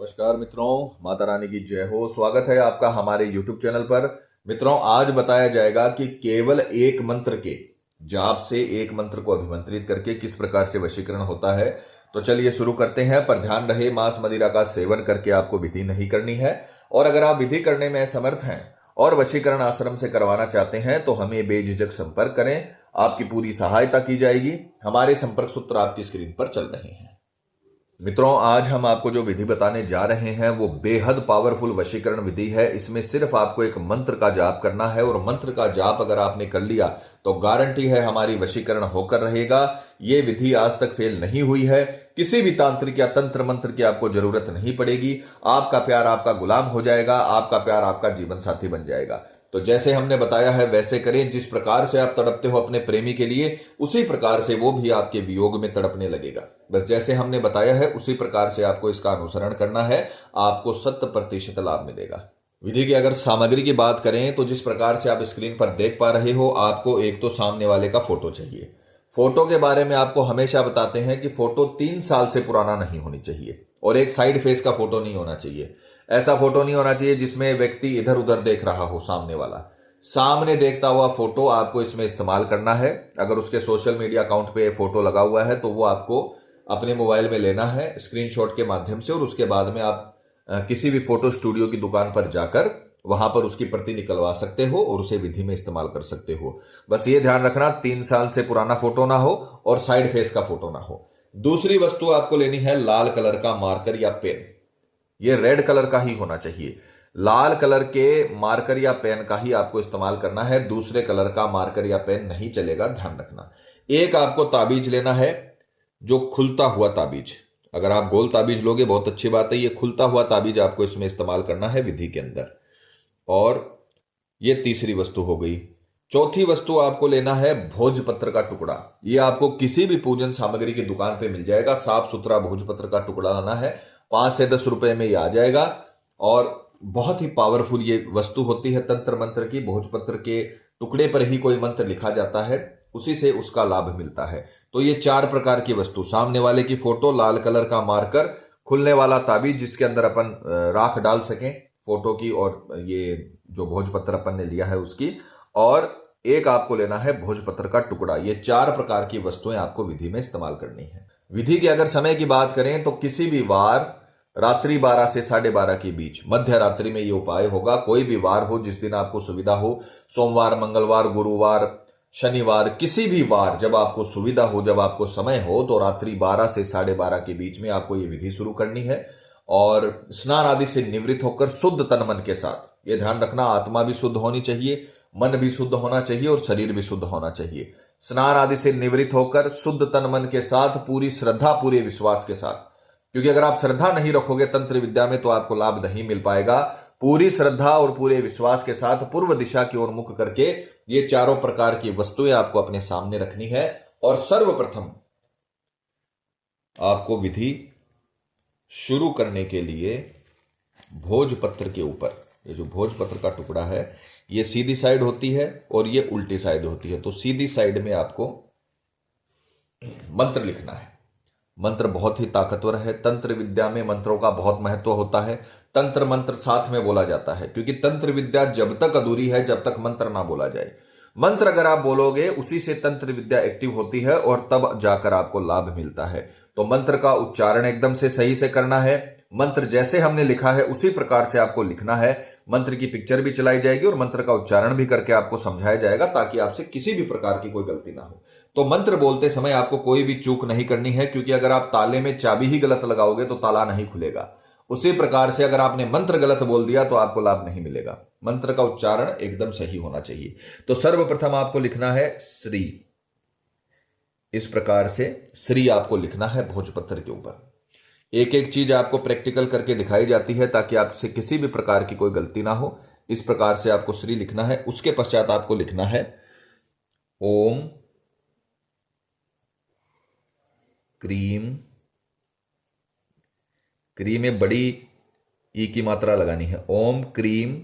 नमस्कार मित्रों, माता रानी की जय हो। स्वागत है आपका हमारे YouTube चैनल पर। मित्रों, आज बताया जाएगा कि केवल एक मंत्र के जाप से एक मंत्र को अभिमंत्रित करके किस प्रकार से वशीकरण होता है। तो चलिए शुरू करते हैं। पर ध्यान रहे, मांस मदिरा का सेवन करके आपको विधि नहीं करनी है। और अगर आप विधि करने में असमर्थ हैं और वशीकरण आश्रम से करवाना चाहते हैं तो हमें बेझिझक संपर्क करें, आपकी पूरी सहायता की जाएगी। हमारे संपर्क सूत्र आपकी स्क्रीन पर चल रहे हैं। मित्रों, आज हम आपको जो विधि बताने जा रहे हैं वो बेहद पावरफुल वशीकरण विधि है। इसमें सिर्फ आपको एक मंत्र का जाप करना है और मंत्र का जाप अगर आपने कर लिया तो गारंटी है हमारी वशीकरण होकर रहेगा। ये विधि आज तक फेल नहीं हुई है। किसी भी तांत्रिक या तंत्र मंत्र की आपको जरूरत नहीं पड़ेगी। आपका प्यार आपका गुलाम हो जाएगा, आपका प्यार आपका जीवन साथी बन जाएगा। तो जैसे हमने बताया है वैसे करें। जिस प्रकार से आप तड़पते हो अपने प्रेमी के लिए, उसी प्रकार से वो भी आपके वियोग में तड़पने लगेगा। बस जैसे हमने बताया है उसी प्रकार से आपको इसका अनुसरण करना है। आपको 100% लाभ मिलेगा। विधि की अगर सामग्री की बात करें तो जिस प्रकार से आप स्क्रीन पर देख पा रहे हो, आपको एक तो सामने वाले का फोटो चाहिए। फोटो के बारे में आपको हमेशा बताते हैं कि फोटो 3 साल से पुराना नहीं होनी चाहिए और एक साइड फेस का फोटो नहीं होना चाहिए। ऐसा फोटो नहीं होना चाहिए जिसमें व्यक्ति इधर उधर देख रहा हो। सामने वाला सामने देखता हुआ फोटो आपको इसमें इस्तेमाल करना है। अगर उसके सोशल मीडिया अकाउंट पे फोटो लगा हुआ है तो वो आपको अपने मोबाइल में लेना है स्क्रीनशॉट के माध्यम से, और उसके बाद में आप किसी भी फोटो स्टूडियो की दुकान पर जाकर वहां पर उसकी प्रति निकलवा सकते हो और उसे विधि में इस्तेमाल कर सकते हो। बस ये ध्यान रखना 3 साल से पुराना फोटो ना हो और साइड फेस का फोटो ना हो। दूसरी वस्तु आपको लेनी है लाल कलर का मार्कर या पेन। ये रेड कलर का ही होना चाहिए। लाल कलर के मार्कर या पेन का ही आपको इस्तेमाल करना है। दूसरे कलर का मार्कर या पेन नहीं चलेगा, ध्यान रखना। एक आपको ताबीज लेना है, जो खुलता हुआ ताबीज। अगर आप गोल ताबीज लोगे बहुत अच्छी बात है। ये खुलता हुआ ताबीज आपको इसमें इस्तेमाल करना है विधि के अंदर। और ये तीसरी वस्तु हो गई। चौथी वस्तु आपको लेना है भोजपत्र का टुकड़ा। ये आपको किसी भी पूजन सामग्री की दुकान पे मिल जाएगा। साफ सुथरा भोजपत्र का टुकड़ा लाना है। 5 से 10 रुपए में ये आ जाएगा और बहुत ही पावरफुल ये वस्तु होती है तंत्र मंत्र की। भोजपत्र के टुकड़े पर ही कोई मंत्र लिखा जाता है, उसी से उसका लाभ मिलता है। तो ये 4 प्रकार की वस्तु, सामने वाले की फोटो, लाल कलर का मार्कर, खुलने वाला ताबीज जिसके अंदर अपन राख डाल सकें फोटो की, और ये जो भोजपत्र अपन ने लिया है उसकी, और एक आपको लेना है भोजपत्र का टुकड़ा। ये 4 प्रकार की वस्तुएं आपको विधि में इस्तेमाल करनी है। विधि की अगर समय की बात करें तो किसी भी वार रात्रि 12 से 12:30 के बीच, मध्य रात्रि में ये उपाय होगा। कोई भी वार हो जिस दिन आपको सुविधा हो, सोमवार, मंगलवार, गुरुवार, शनिवार, किसी भी वार जब आपको सुविधा हो, जब आपको समय हो, तो रात्रि 12 से 12:30 के बीच में आपको ये विधि शुरू करनी है। और स्नान आदि से निवृत्त होकर शुद्ध तन मन के साथ, ये ध्यान रखना, आत्मा भी शुद्ध होनी चाहिए, मन भी शुद्ध होना चाहिए और शरीर भी शुद्ध होना चाहिए। स्नान आदि से निवृत्त होकर शुद्ध तन मन के साथ, पूरी श्रद्धा पूरे विश्वास के साथ, क्योंकि अगर आप श्रद्धा नहीं रखोगे तंत्र विद्या में तो आपको लाभ नहीं मिल पाएगा। पूरी श्रद्धा और पूरे विश्वास के साथ पूर्व दिशा की ओर मुख करके ये 4 प्रकार की वस्तुएं आपको अपने सामने रखनी है। और सर्वप्रथम आपको विधि शुरू करने के लिए भोजपत्र के ऊपर, ये जो भोजपत्र का टुकड़ा है ये सीधी साइड होती है और ये उल्टी साइड होती है। तो सीधी साइड में आपको मंत्र लिखना है। मंत्र बहुत ही ताकतवर है। तंत्र विद्या में मंत्रों का बहुत महत्व होता है। तंत्र मंत्र साथ में बोला जाता है, क्योंकि तंत्र विद्या जब तक अधूरी है जब तक मंत्र ना बोला जाए। मंत्र अगर आप बोलोगे उसी से तंत्र विद्या एक्टिव होती है और तब जाकर आपको लाभ मिलता है। तो मंत्र का उच्चारण एकदम से सही से करना है। मंत्र जैसे हमने लिखा है उसी प्रकार से आपको लिखना है। मंत्र की पिक्चर भी चलाई जाएगी और मंत्र का उच्चारण भी करके आपको समझाया जाएगा, ताकि आपसे किसी भी प्रकार की कोई गलती ना हो। तो मंत्र बोलते समय आपको कोई भी चूक नहीं करनी है, क्योंकि अगर आप ताले में चाबी ही गलत लगाओगे तो ताला नहीं खुलेगा। उसी प्रकार से अगर आपने मंत्र गलत बोल दिया तो आपको लाभ नहीं मिलेगा। मंत्र का उच्चारण एकदम सही होना चाहिए। तो सर्वप्रथम आपको लिखना है श्री। इस प्रकार से श्री आपको लिखना है भोजपत्र के ऊपर। एक एक चीज आपको प्रैक्टिकल करके दिखाई जाती है ताकि आपसे किसी भी प्रकार की कोई गलती ना हो। इस प्रकार से आपको श्री लिखना है। उसके पश्चात आपको लिखना है ओम क्रीम। क्रीम में बड़ी ई की मात्रा लगानी है। ओम क्रीम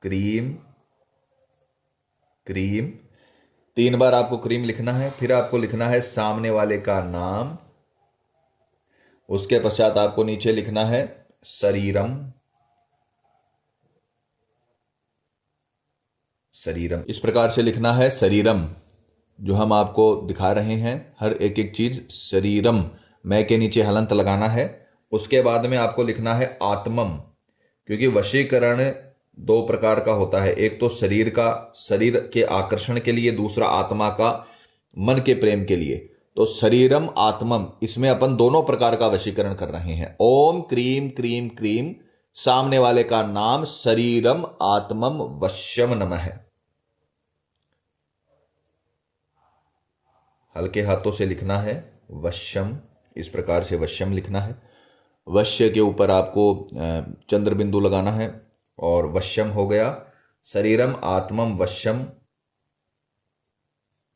क्रीम क्रीम। 3 बार आपको क्रीम लिखना है। फिर आपको लिखना है सामने वाले का नाम उसके पश्चात आपको नीचे लिखना है शरीरम। शरीरम इस प्रकार से लिखना है शरीरम, जो हम आपको दिखा रहे हैं हर एक एक चीज शरीरम, मैं के नीचे हलंत लगाना है। उसके बाद में आपको लिखना है आत्मम, क्योंकि वशीकरण दो प्रकार का होता है, एक तो शरीर का, शरीर के आकर्षण के लिए, दूसरा आत्मा का, मन के प्रेम के लिए। तो शरीरम आत्मम, इसमें अपन दोनों प्रकार का वशीकरण कर रहे हैं। ओम क्रीम क्रीम क्रीम, सामने वाले का नाम, शरीरम आत्मम वश्यम नमः। हल्के हाथों से लिखना है वश्यम, इस प्रकार से वश्यम लिखना है। वश्य के ऊपर आपको चंद्र बिंदु लगाना है और वश्यम हो गया। शरीरम आत्मम वश्यम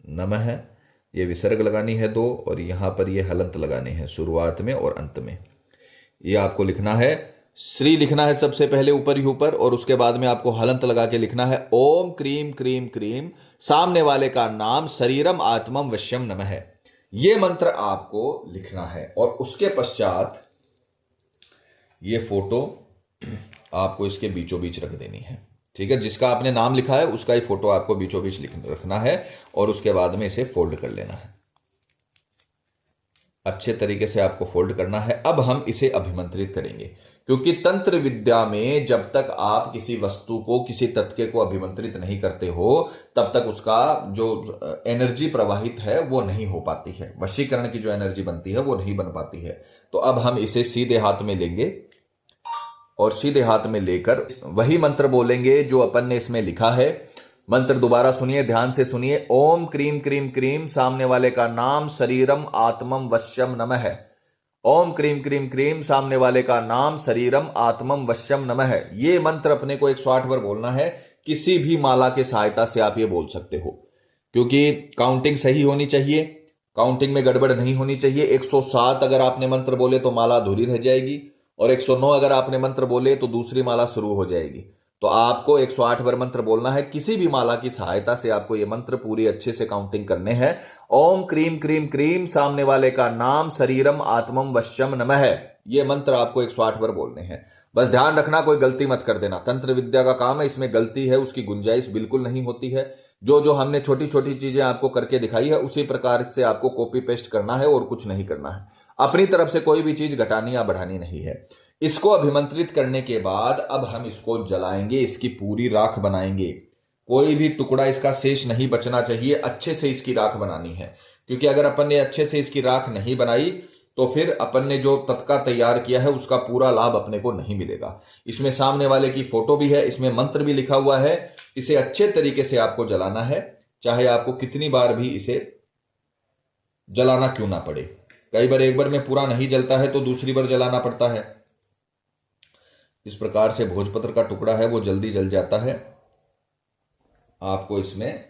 नमः, ये विसर्ग लगानी है दो, और यहां पर ये हलंत लगाने हैं शुरुआत में और अंत में। ये आपको लिखना है, श्री लिखना है सबसे पहले ऊपर ही ऊपर, और उसके बाद में आपको हलंत लगा के लिखना है ओम क्रीम क्रीम क्रीम, सामने वाले का नाम, शरीरम आत्मम वश्यम नमः। ये मंत्र आपको लिखना है, और उसके पश्चात ये फोटो आपको इसके बीचों बीच रख देनी है। ठीक है, जिसका आपने नाम लिखा है उसका ही फोटो आपको बीचों बीच रखना है, और उसके बाद में इसे फोल्ड कर लेना है। अच्छे तरीके से आपको फोल्ड करना है। अब हम इसे अभिमंत्रित करेंगे, क्योंकि तंत्र विद्या में जब तक आप किसी वस्तु को, किसी तत्व को अभिमंत्रित नहीं करते हो, तब तक उसका जो एनर्जी प्रवाहित है वो नहीं हो पाती है, वशीकरण की जो एनर्जी बनती है वो नहीं बन पाती है। तो अब हम इसे सीधे हाथ में लेंगे, और सीधे हाथ में लेकर वही मंत्र बोलेंगे जो अपन ने इसमें लिखा है। मंत्र दोबारा सुनिए, ध्यान से सुनिए। ओम क्रीम क्रीम क्रीम, सामने वाले का नाम, शरीरम आत्मम वश्यम नमः। ओम क्रीम क्रीम क्रीम, सामने वाले का नाम, शरीरम आत्मम वश्यम नमः। ये मंत्र अपने को 108 बार बोलना है। किसी भी माला के सहायता से आप ये बोल सकते हो, क्योंकि काउंटिंग सही होनी चाहिए, काउंटिंग में गड़बड़ नहीं होनी चाहिए। 107 अगर आपने मंत्र बोले तो माला अधूरी रह जाएगी, और 109 अगर आपने मंत्र बोले तो दूसरी माला शुरू हो जाएगी। तो आपको 108 बार मंत्र बोलना है। किसी भी माला की सहायता से आपको ये मंत्र पूरी अच्छे से काउंटिंग करने हैं। ओम क्रीम क्रीम क्रीम, सामने वाले का नाम, शरीरम आत्मम वश्यम नमः। ये मंत्र आपको 108 बार बोलने हैं। बस ध्यान रखना, कोई गलती मत कर देना। तंत्र विद्या का काम है, इसमें गलती है उसकी गुंजाइश बिल्कुल नहीं होती है। जो जो हमने छोटी छोटी चीजें आपको करके दिखाई है उसी प्रकार से आपको कॉपी पेस्ट करना है, और कुछ नहीं करना है। अपनी तरफ से कोई भी चीज घटानी या बढ़ानी नहीं है। इसको अभिमंत्रित करने के बाद अब हम इसको जलाएंगे, इसकी पूरी राख बनाएंगे। कोई भी टुकड़ा इसका शेष नहीं बचना चाहिए। अच्छे से इसकी राख बनानी है, क्योंकि अगर अपन ने अच्छे से इसकी राख नहीं बनाई तो फिर अपन ने जो तत्का तैयार किया है उसका पूरा लाभ अपने को नहीं मिलेगा। इसमें सामने वाले की फोटो भी है, इसमें मंत्र भी लिखा हुआ है। इसे अच्छे तरीके से आपको जलाना है, चाहे आपको कितनी बार भी इसे जलाना क्यों ना पड़े। कई बार एक बार में पूरा नहीं जलता है तो दूसरी बार जलाना पड़ता है। इस प्रकार से भोजपत्र का टुकड़ा है वो जल्दी जल जाता है। आपको इसमें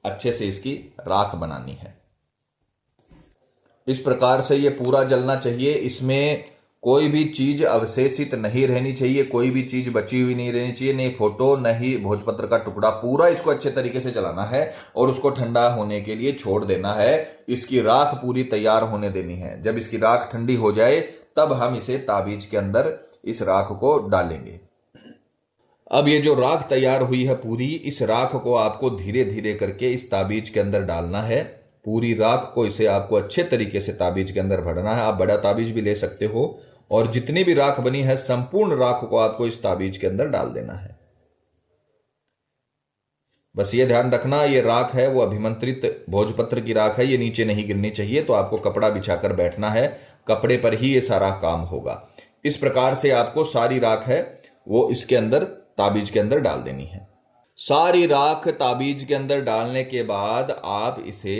अच्छे से इसकी राख बनानी है। इस प्रकार से ये पूरा जलना चाहिए। इसमें कोई भी चीज अवशेषित नहीं रहनी चाहिए, कोई भी चीज बची हुई नहीं रहनी चाहिए, नहीं फोटो नहीं भोजपत्र का टुकड़ा। पूरा इसको अच्छे तरीके से जलाना है और उसको ठंडा होने के लिए छोड़ देना है। इसकी राख पूरी तैयार होने देनी है। जब इसकी राख ठंडी हो जाए तब हम इसे ताबीज के अंदर इस राख को डालेंगे। अब ये जो राख तैयार हुई है पूरी, इस राख को आपको धीरे धीरे करके इस ताबीज के अंदर डालना है। पूरी राख को इसे आपको अच्छे तरीके से ताबीज के अंदर भरना है। आप बड़ा ताबीज भी ले सकते हो, और जितनी भी राख बनी है संपूर्ण राख को आपको इस ताबीज के अंदर डाल देना है। बस ये ध्यान रखना, ये राख है वो अभिमंत्रित भोजपत्र की राख है, ये नीचे नहीं गिरनी चाहिए। तो आपको कपड़ा बिछाकर बैठना है, कपड़े पर ही ये सारा काम होगा। इस प्रकार से आपको सारी राख है वो इसके अंदर ताबीज के अंदर डाल देनी है। सारी राख ताबीज के अंदर डालने के बाद आप इसे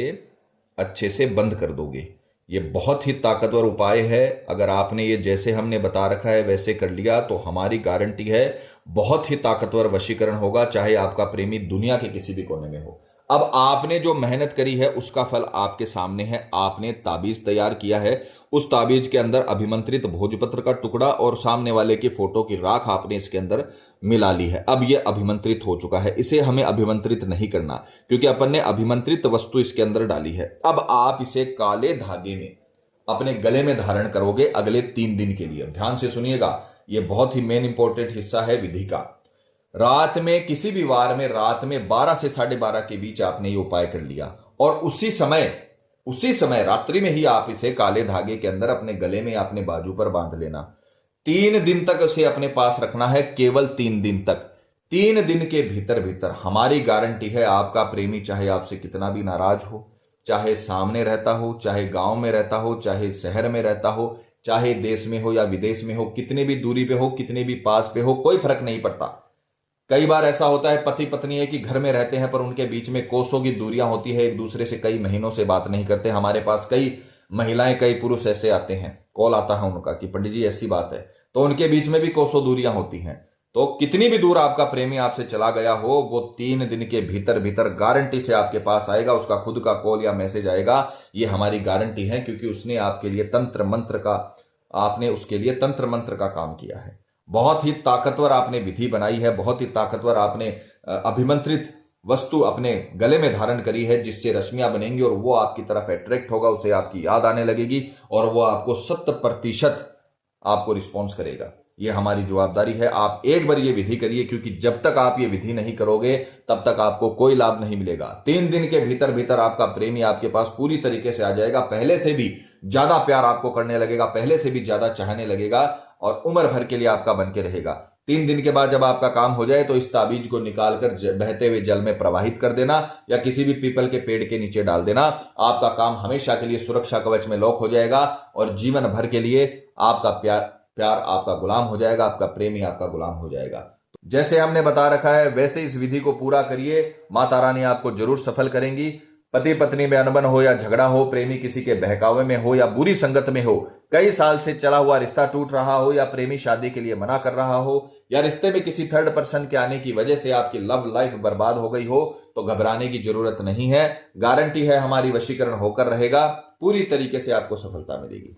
अच्छे से बंद कर दोगे। ये बहुत ही ताकतवर उपाय है। अगर आपने ये जैसे हमने बता रखा है वैसे कर लिया तो हमारी गारंटी है बहुत ही ताकतवर वशीकरण होगा, चाहे आपका प्रेमी दुनिया के किसी भी कोने में हो। अब आपने जो मेहनत करी है उसका फल आपके सामने है। आपने ताबीज तैयार किया है, उस ताबीज के अंदर अभिमंत्रित भोजपत्र का टुकड़ा और सामने वाले की फोटो की राख आपने इसके अंदर मिला ली है। अब यह अभिमंत्रित हो चुका है। इसे हमें अभिमंत्रित नहीं करना, क्योंकि अपन ने अभिमंत्रित वस्तु इसके अंदर डाली है। अब आप इसे काले धागे में अपने गले में धारण करोगे अगले 3 दिन के लिए। ध्यान से सुनिएगा, यह बहुत ही मेन इंपॉर्टेंट हिस्सा है विधि का। रात में, किसी भी वार में रात में 12 से 12:30 के बीच आपने ये उपाय कर लिया और उसी समय रात्रि में ही आप इसे काले धागे के अंदर अपने गले में, अपने बाजू पर बांध लेना। 3 दिन तक उसे अपने पास रखना है, केवल 3 दिन तक। 3 दिन के भीतर भीतर हमारी गारंटी है, आपका प्रेमी चाहे आपसे कितना भी नाराज हो, चाहे सामने रहता हो, चाहे गांव में रहता हो, चाहे शहर में रहता हो, चाहे देश में हो या विदेश में हो, कितनी भी दूरी पे हो, कितने भी पास पे हो, कोई फर्क नहीं पड़ता। कई बार ऐसा होता है, पति पत्नी है कि घर में रहते हैं पर उनके बीच में कोसों की दूरियां होती है, एक दूसरे से कई महीनों से बात नहीं करते। हमारे पास कई महिलाएं, कई पुरुष ऐसे आते हैं, कॉल आता है उनका कि पंडित जी ऐसी बात है, तो उनके बीच में भी कोसों दूरियां होती हैं। तो कितनी भी दूर आपका प्रेमी आपसे चला गया हो, वो 3 दिन के भीतर भीतर गारंटी से आपके पास आएगा। उसका खुद का कॉल या मैसेज आएगा, ये हमारी गारंटी है, क्योंकि उसने आपके लिए आपने उसके लिए तंत्र मंत्र का काम किया है। बहुत ही ताकतवर आपने विधि बनाई है, बहुत ही ताकतवर आपने अभिमंत्रित वस्तु अपने गले में धारण करी है, जिससे रश्मियां बनेंगी और वो आपकी तरफ अट्रैक्ट होगा, उसे आपकी याद आने लगेगी और वो आपको 100% आपको रिस्पॉन्स करेगा। ये हमारी जवाबदारी है। आप एक बार ये विधि करिए, क्योंकि जब तक आप ये विधि नहीं करोगे तब तक आपको कोई लाभ नहीं मिलेगा। 3 दिन के भीतर भीतर आपका प्रेमी आपके पास पूरी तरीके से आ जाएगा, पहले से भी ज्यादा प्यार आपको करने लगेगा, पहले से भी ज्यादा चाहने लगेगा और उम्र भर के लिए आपका बन के रहेगा। 3 दिन के बाद जब आपका काम हो जाए तो इस ताबीज को निकालकर बहते हुए जल में प्रवाहित कर देना या किसी भी पीपल के पेड़ के नीचे डाल देना। आपका काम हमेशा के लिए सुरक्षा कवच में लॉक हो जाएगा और जीवन भर के लिए आपका प्यार आपका गुलाम हो जाएगा, आपका प्रेमी आपका गुलाम हो जाएगा। जैसे हमने बता रखा है वैसे इस विधि को पूरा करिए, माता रानी आपको जरूर सफल करेंगी। पति पत्नी में अनबन हो या झगड़ा हो, प्रेमी किसी के बहकावे में हो या बुरी संगत में हो, कई साल से चला हुआ रिश्ता टूट रहा हो या प्रेमी शादी के लिए मना कर रहा हो या रिश्ते में किसी थर्ड पर्सन के आने की वजह से आपकी लव लाइफ बर्बाद हो गई हो, तो घबराने की जरूरत नहीं है। गारंटी है हमारी, वशीकरण होकर रहेगा, पूरी तरीके से आपको सफलता मिलेगी।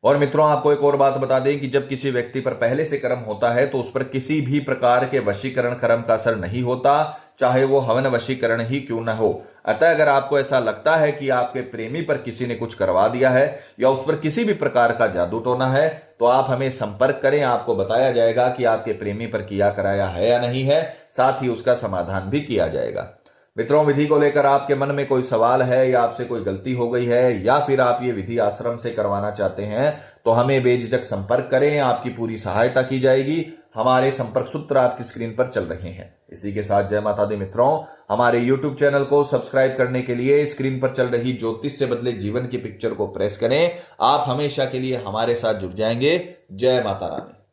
और मित्रों, आपको एक और बात बता दें कि जब किसी व्यक्ति पर पहले से कर्म होता है तो उस पर किसी भी प्रकार के वशीकरण कर्म का असर नहीं होता, चाहे वो हवन वशीकरण ही क्यों न हो। अतः अगर आपको ऐसा लगता है कि आपके प्रेमी पर किसी ने कुछ करवा दिया है या उस पर किसी भी प्रकार का जादू टोना है, तो आप हमें संपर्क करें। आपको बताया जाएगा कि आपके प्रेमी पर किया कराया है या नहीं है, साथ ही उसका समाधान भी किया जाएगा। मित्रों, विधि को लेकर आपके मन में कोई सवाल है या आपसे कोई गलती हो गई है या फिर आप ये विधि आश्रम से करवाना चाहते हैं, तो हमें बेझिझक संपर्क करें, आपकी पूरी सहायता की जाएगी। हमारे संपर्क सूत्र आपकी स्क्रीन पर चल रहे हैं। इसी के साथ जय माता दी मित्रों, हमारे YouTube चैनल को सब्सक्राइब करने के लिए स्क्रीन पर चल रही ज्योतिष से बदले जीवन की पिक्चर को प्रेस करें। आप हमेशा के लिए हमारे साथ जुड़ जाएंगे। जय माता रानी।